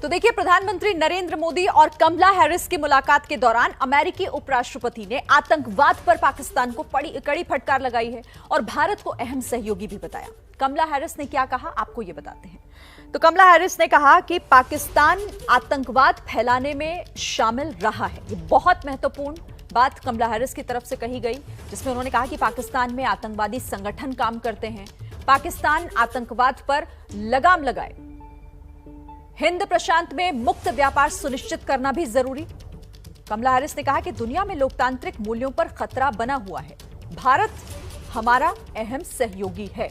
तो देखिए, प्रधानमंत्री नरेंद्र मोदी और कमला हैरिस की मुलाकात के दौरान अमेरिकी उपराष्ट्रपति ने आतंकवाद पर पाकिस्तान को कड़ी फटकार लगाई है और भारत को अहम सहयोगी भी बताया। कमला हैरिस ने क्या कहा, आपको ये बताते हैं। तो कमला हैरिस ने कहा कि पाकिस्तान आतंकवाद फैलाने में शामिल रहा है। ये बहुत महत्वपूर्ण बात कमला हैरिस की तरफ से कही गई, जिसमें उन्होंने कहा कि पाकिस्तान में आतंकवादी संगठन काम करते हैं, पाकिस्तान आतंकवाद पर लगाम लगाए, हिंद प्रशांत में मुक्त व्यापार सुनिश्चित करना भी जरूरी। कमला हैरिस ने कहा कि दुनिया में लोकतांत्रिक मूल्यों पर खतरा बना हुआ है, भारत हमारा अहम सहयोगी है।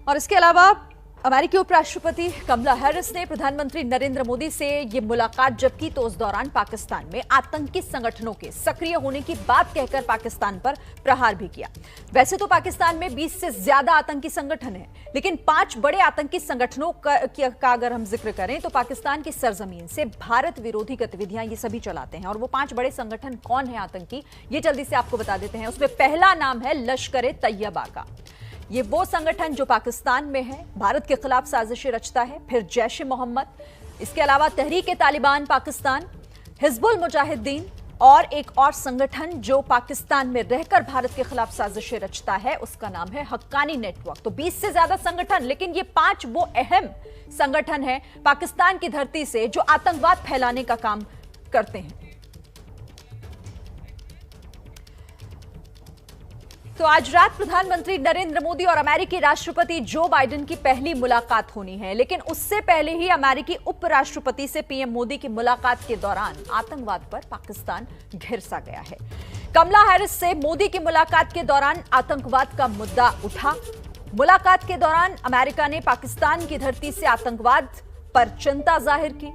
और इसके अलावा अमेरिकी उपराष्ट्रपति कमला हैरिस ने प्रधानमंत्री नरेंद्र मोदी से ये मुलाकात जब की तो उस दौरान पाकिस्तान में आतंकी संगठनों के सक्रिय होने की बात कहकर पाकिस्तान पर प्रहार भी किया। वैसे तो पाकिस्तान में 20 से ज्यादा आतंकी संगठन हैं, लेकिन 5 बड़े आतंकी संगठनों का अगर हम जिक्र करें तो पाकिस्तान की सरजमीन से भारत विरोधी गतिविधियां ये सभी चलाते हैं। और वो 5 बड़े संगठन कौन है आतंकी, ये जल्दी से आपको बता देते हैं। उसमें पहला नाम है लश्कर-ए-तैयबा का। ये वो संगठन जो पाकिस्तान में है, भारत के खिलाफ साजिशें रचता है। फिर जैश-ए-मोहम्मद, इसके अलावा तहरीक-ए-तालिबान पाकिस्तान, हिजबुल मुजाहिदीन और एक और संगठन जो पाकिस्तान में रहकर भारत के खिलाफ साजिशें रचता है, उसका नाम है हक्कानी नेटवर्क। तो 20 से ज्यादा संगठन, लेकिन ये 5 वो अहम संगठन है पाकिस्तान की धरती से जो आतंकवाद फैलाने का काम करते हैं। तो आज रात प्रधानमंत्री नरेंद्र मोदी और अमेरिकी राष्ट्रपति जो बाइडेन की पहली मुलाकात होनी है, लेकिन उससे पहले ही अमेरिकी उपराष्ट्रपति से पीएम मोदी की मुलाकात के दौरान आतंकवाद पर पाकिस्तान घिर सा गया है। कमला हैरिस से मोदी की मुलाकात के दौरान आतंकवाद का मुद्दा उठा। मुलाकात के दौरान अमेरिका ने पाकिस्तान की धरती से आतंकवाद पर चिंता जाहिर की।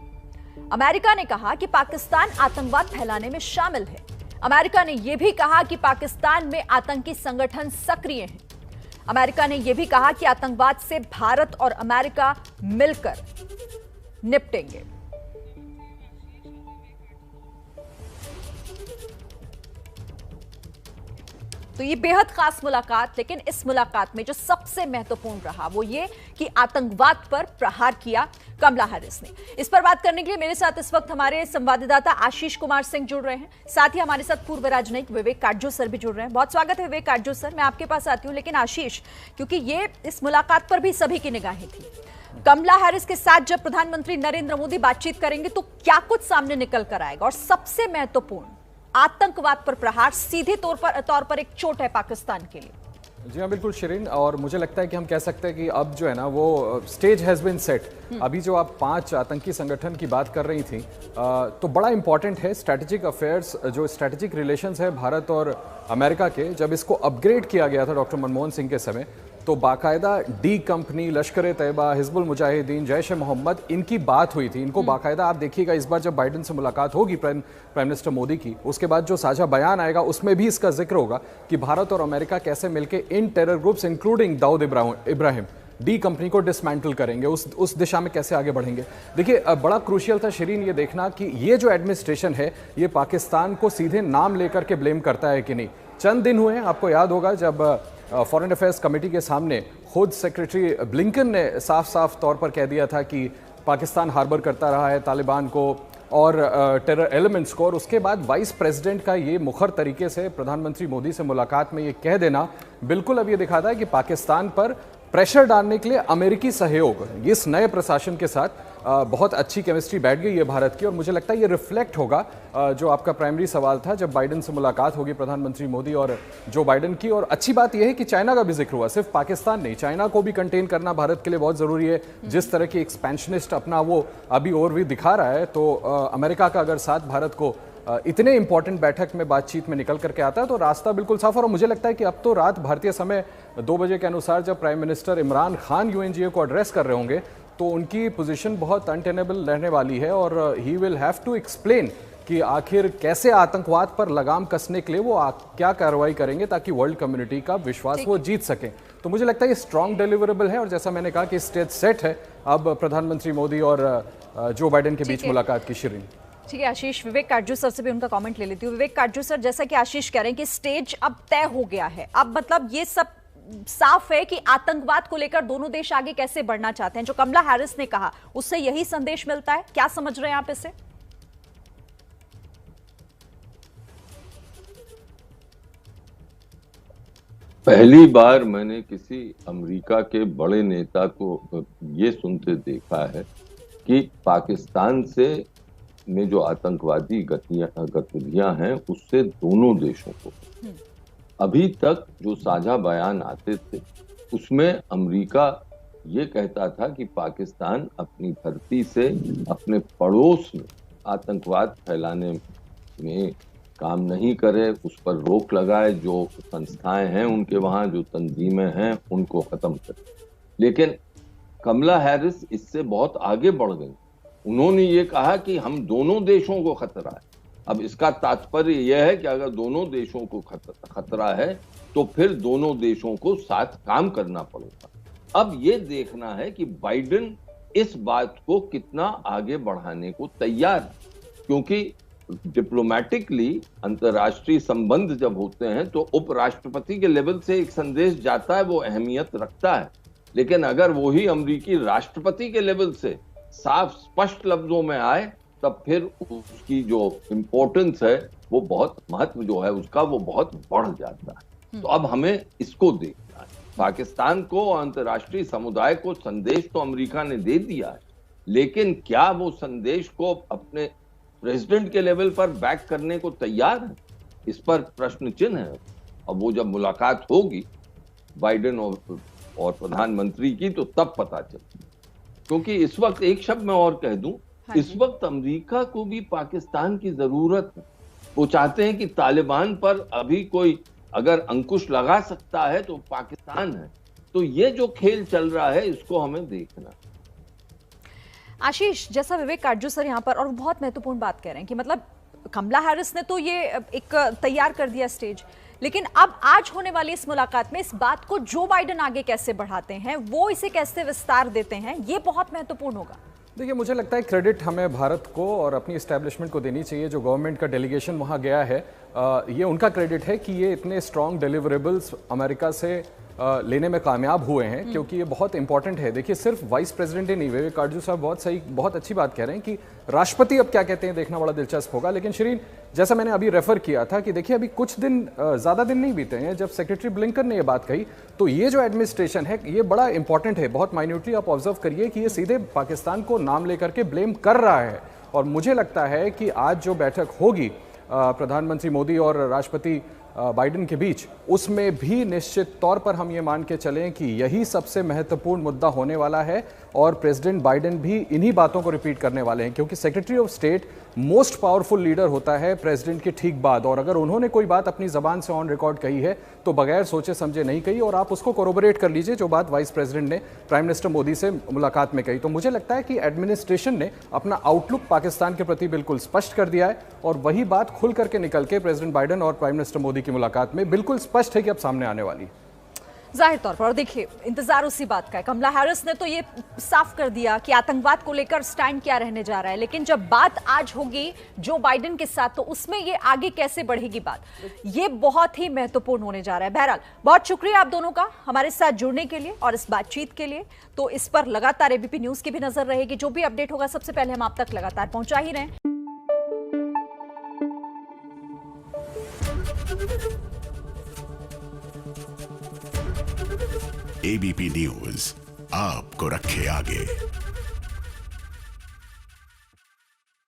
अमेरिका ने कहा कि पाकिस्तान आतंकवाद फैलाने में शामिल है। अमेरिका ने यह भी कहा कि पाकिस्तान में आतंकी संगठन सक्रिय हैं। अमेरिका ने यह भी कहा कि आतंकवाद से भारत और अमेरिका मिलकर निपटेंगे। तो ये बेहद खास मुलाकात, लेकिन इस मुलाकात में जो सबसे महत्वपूर्ण रहा वो ये कि आतंकवाद पर प्रहार किया कमला हैरिस ने। इस पर बात करने के लिए मेरे साथ इस वक्त हमारे संवाददाता आशीष कुमार सिंह जुड़ रहे हैं, साथ ही हमारे साथ पूर्व राजनयिक विवेक काटजू सर भी जुड़ रहे हैं। बहुत स्वागत है विवेक काटजू सर, मैं आपके पास आती हूँ। लेकिन आशीष, क्योंकि ये इस मुलाकात पर भी सभी की निगाहें थी, कमला हैरिस के साथ जब प्रधानमंत्री नरेंद्र मोदी बातचीत करेंगे तो क्या कुछ सामने निकल कर आएगा, और सबसे महत्वपूर्ण आतंकवाद पर प्रहार सीधे तौर पर एक चोट है पाकिस्तान के लिए। जी हाँ, बिल्कुल शिरीन, और मुझे लगता है कि हम कह सकते हैं कि अब जो है ना वो स्टेज हैज़ बीन सेट। अभी जो आप 5 आतंकी संगठन की बात कर रही थी, तो बड़ा इंपॉर्टेंट है स्ट्रैटेजिक अफेयर्स, जो स्ट्रैटेजिक रिलेशंस है भारत और अमेरिका के। जब इसको अपग्रेड किया गया था डॉक्टर मनमोहन सिंह के समय, तो बाकायदा डी कंपनी, लश्कर-ए-तैयबा, हिजबुल मुजाहिदीन, जैश-ए-मोहम्मद, इनकी बात हुई थी। इनको बाकायदा आप देखिएगा इस बार जब बाइडेन से मुलाकात होगी प्राइम मिनिस्टर मोदी की, उसके बाद जो साझा बयान आएगा उसमें भी इसका जिक्र होगा कि भारत और अमेरिका कैसे मिलकर इन terror groups including Dawood Ibrahim D company को डिसमेंटल करेंगे, उस दिशा में कैसे आगे बढ़ेंगे। देखिए, बड़ा क्रूशियल था शिरीन ये देखना कि ये जो एडमिनिस्ट्रेशन है ये पाकिस्तान को सीधे नाम लेकर के ब्लेम करता है कि नहीं। चंद दिन हुए, आपको याद होगा जब फॉरेन अफेयर्स कमेटी के सामने खुद सेक्रेटरी ब्लिंकन ने साफ साफ तौर पर कह दिया था कि पाकिस्तान हार्बर करता रहा है तालिबान को और टेरर एलिमेंट्स को, और उसके बाद वाइस प्रेसिडेंट का ये मुखर तरीके से प्रधानमंत्री मोदी से मुलाकात में ये कह देना बिल्कुल अब ये दिखाता है कि पाकिस्तान पर प्रेशर डालने के लिए अमेरिकी सहयोग इस नए प्रशासन के साथ बहुत अच्छी केमिस्ट्री बैठ गई है भारत की। और मुझे लगता है ये रिफ्लेक्ट होगा, जो आपका प्राइमरी सवाल था, जब बाइडेन से मुलाकात होगी प्रधानमंत्री मोदी और जो बाइडेन की। और अच्छी बात यह है कि चाइना का भी जिक्र हुआ, सिर्फ पाकिस्तान नहीं, चाइना को भी कंटेन करना भारत के लिए बहुत ज़रूरी है। जिस तरह की एक्सपेंशनिस्ट अपना वो अभी और भी दिखा रहा है, तो अमेरिका का अगर साथ भारत को इतने इंपॉर्टेंट बैठक में बातचीत में निकल करके आता है तो रास्ता बिल्कुल साफ। और मुझे लगता है कि अब तो रात भारतीय समय 2 बजे के अनुसार जब prime minister Imran Khan UNGA को एड्रेस कर रहे होंगे तो उनकी पोजीशन बहुत अनटेनेबल रहने वाली है, और he will have to explain कि आखिर कैसे आतंकवाद पर लगाम कसने के लिए वो क्या कार्रवाई करेंगे ताकि वर्ल्ड कम्युनिटी का विश्वास वो जीत सकें। तो मुझे लगता है ये स्ट्रॉन्ग डिलीवरेबल है, और जैसा मैंने कहा कि स्टेज सेट है अब प्रधानमंत्री मोदी और जो बाइडेन के बीच मुलाकात की। शिरीन, ठीक है आशीष, विवेक काटजू सर से भी उनका कमेंट ले लेती हूँ। विवेक काटजू सर, जैसा कि आशीष कह रहे हैं कि स्टेज अब तय हो गया है, अब मतलब ये सब साफ है कि आतंकवाद को लेकर दोनों देश आगे कैसे बढ़ना चाहते हैं। जो कमला हैरिस ने कहा उससे यही संदेश मिलता है, क्या समझ रहे हैं आप इसे? पहली बार मैंने किसी अमेरिका के बड़े नेता को ये सुनते देखा है कि पाकिस्तान से में जो आतंकवादी गतिविधियां हैं उससे दोनों देशों को, अभी तक जो साझा बयान आते थे उसमें अमेरिका ये कहता था कि पाकिस्तान अपनी धरती से अपने पड़ोस में आतंकवाद फैलाने में काम नहीं करे, उस पर रोक लगाए, जो संस्थाएं हैं उनके वहां जो तंजीमें हैं उनको खत्म करे। लेकिन कमला हैरिस इससे बहुत आगे बढ़ गई। उन्होंने ये कहा कि हम दोनों देशों को खतरा है। अब इसका तात्पर्य यह है कि अगर दोनों देशों को खतरा है तो फिर दोनों देशों को साथ काम करना पड़ेगा। अब ये देखना है कि बाइडेन इस बात को कितना आगे बढ़ाने को तैयार है, क्योंकि डिप्लोमेटिकली अंतर्राष्ट्रीय संबंध जब होते हैं तो उपराष्ट्रपति के लेवल से एक संदेश जाता है, वो अहमियत रखता है। लेकिन अगर वही अमेरिकी राष्ट्रपति के लेवल से साफ स्पष्ट लफ्जों में आए तब फिर उसकी जो इंपॉर्टेंस है वो बहुत, महत्व जो है उसका वो बहुत बढ़ जाता है। तो अब हमें इसको देखना है। पाकिस्तान को और अंतर्राष्ट्रीय समुदाय को संदेश तो अमेरिका ने दे दिया है, लेकिन क्या वो संदेश को अपने प्रेसिडेंट के लेवल पर बैक करने को तैयार है? इस पर प्रश्न चिन्ह है। अब वो जब मुलाकात होगी बाइडेन और प्रधानमंत्री की तो तब पता चलेगा। क्योंकि इस वक्त एक शब्द मैं और कह दूं, इस वक्त अमेरिका को भी पाकिस्तान की जरूरत है। वो चाहते हैं कि तालिबान पर अभी कोई अगर अंकुश लगा सकता है तो पाकिस्तान है। तो ये जो खेल चल रहा है इसको हमें देखना है। आशीष, जैसा विवेक काटजू सर यहाँ पर और बहुत महत्वपूर्ण बात कह रहे हैं कि मतलब कमला हैरिस ने तो ये एक तैयार कर दिया स्टेज, लेकिन अब आज होने वाली इस मुलाकात में इस बात को जो बाइडेन आगे कैसे बढ़ाते हैं, वो इसे कैसे विस्तार देते हैं, ये बहुत महत्वपूर्ण होगा। देखिए, मुझे लगता है क्रेडिट हमें भारत को और अपनी एस्टैब्लिशमेंट को देनी चाहिए। जो गवर्नमेंट का डेलीगेशन वहाँ गया है, ये उनका क्रेडिट है कि ये इतने स्ट्रॉन्ग डिलीवरेबल्स अमेरिका से लेने में कामयाब हुए हैं, क्योंकि ये बहुत इंपॉर्टेंट है। देखिए, सिर्फ वाइस प्रेसिडेंट ही नहीं, विवेक काटजू साहब बहुत अच्छी बात कह रहे हैं कि राष्ट्रपति अब क्या कहते हैं देखना बड़ा दिलचस्प होगा। लेकिन श्रीन, जैसा मैंने अभी रेफर किया था कि देखिए अभी कुछ दिन, ज़्यादा दिन नहीं बीते हैं जब सेक्रेटरी ब्लिंकन ने ये बात कही, तो ये जो एडमिनिस्ट्रेशन है ये बड़ा इंपॉर्टेंट है। बहुत माइन्यूटली आप ऑब्जर्व करिए कि ये सीधे पाकिस्तान को नाम लेकर के ब्लेम कर रहा है। और मुझे लगता है कि आज जो बैठक होगी प्रधानमंत्री मोदी और राष्ट्रपति बाइडेन के बीच, उसमें भी निश्चित तौर पर हम ये मान के चलें कि यही सबसे महत्वपूर्ण मुद्दा होने वाला है और प्रेसिडेंट बाइडेन भी इन्हीं बातों को रिपीट करने वाले हैं, क्योंकि secretary of state most powerful leader होता है प्रेसिडेंट के ठीक बाद। और अगर उन्होंने कोई बात अपनी जबान से ऑन रिकॉर्ड कही है तो बगैर सोचे समझे नहीं कही। और आप उसको कोरोबोरेट कर लीजिए जो बात वाइस प्रेसिडेंट ने प्राइम मिनिस्टर मोदी से मुलाकात में कही। तो मुझे लगता है कि एडमिनिस्ट्रेशन ने अपना आउटलुक पाकिस्तान के प्रति बिल्कुल स्पष्ट कर दिया है और वही बात खुल करके निकल के प्रेसिडेंट बाइडेन और प्राइम मिनिस्टर मोदी की मुलाकात में बिल्कुल स्पष्ट है कि अब सामने आने वाली है। जाहिर तौर पर, और देखिए इंतजार उसी बात का है। कमला हैरिस ने तो ये साफ कर दिया कि आतंकवाद को लेकर स्टैंड क्या रहने जा रहा है, लेकिन जब बात आज होगी जो बाइडेन के साथ, तो उसमें ये आगे कैसे बढ़ेगी बात, ये बहुत ही महत्वपूर्ण होने जा रहा है। बहरहाल, बहुत शुक्रिया आप दोनों का हमारे साथ जुड़ने के लिए और इस बातचीत के लिए। तो इस पर लगातार एबीपी न्यूज की भी नजर रहेगी, जो भी अपडेट होगा सबसे पहले हम आप तक लगातार पहुंचा ही रहे। एबीपी न्यूज आपको रखे आगे।